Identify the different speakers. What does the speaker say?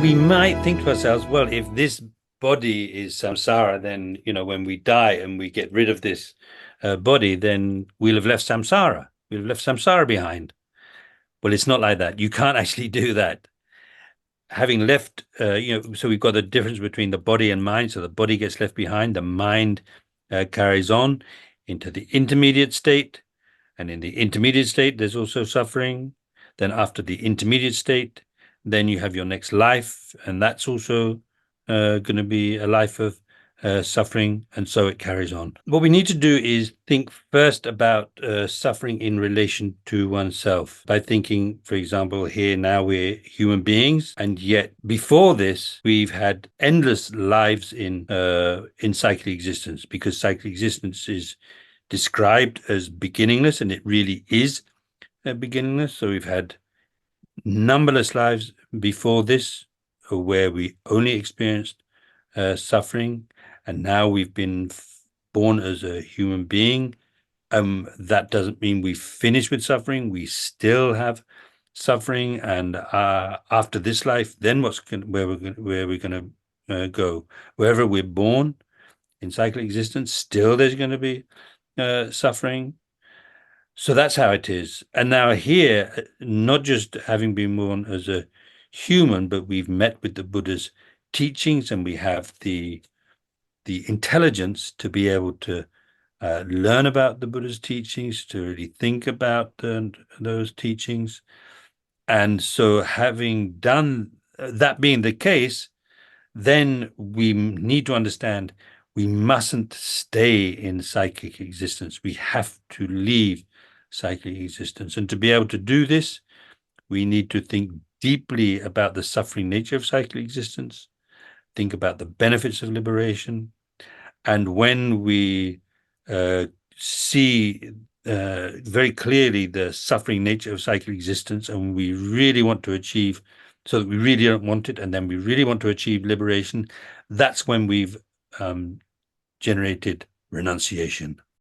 Speaker 1: We might think to ourselves, well, if this body is samsara, then, when we die and we get rid of this body, then we'll have left samsara. We'll have left samsara behind. Well, it's not like that. You can't actually do that. Having left, so we've got the difference between the body and mind. So the body gets left behind, the mind carries on into the intermediate state. And in the intermediate state, there's also suffering. Then after the intermediate state, then you have your next life, and that's also going to be a life of suffering, and so it carries on. What we need to do is think first about suffering in relation to oneself by thinking, for example, here now we're human beings, and yet before this we've had endless lives in cyclic existence, because cyclic existence is described as beginningless, and it really is beginningless. So we've had numberless lives before this where we only experienced suffering, and now we've been born as a human being. That doesn't mean we finish with suffering. We still have suffering, and after this life, then where we're going to go? Wherever we're born in cyclic existence, still there's going to be suffering. So that's how it is. And now here, not just having been born as a human, but we've met with the Buddha's teachings, and we have the intelligence to be able to learn about the Buddha's teachings, to really think about those teachings. And so having done that, being the case, then we need to understand we mustn't stay in cyclic existence. We have to leave cyclic existence. And to be able to do this, we need to think deeply about the suffering nature of cyclic existence, think about the benefits of liberation. And when we see very clearly the suffering nature of cyclic existence, and we really want to achieve, so that we really don't want it, and then we really want to achieve liberation, that's when we've generated renunciation.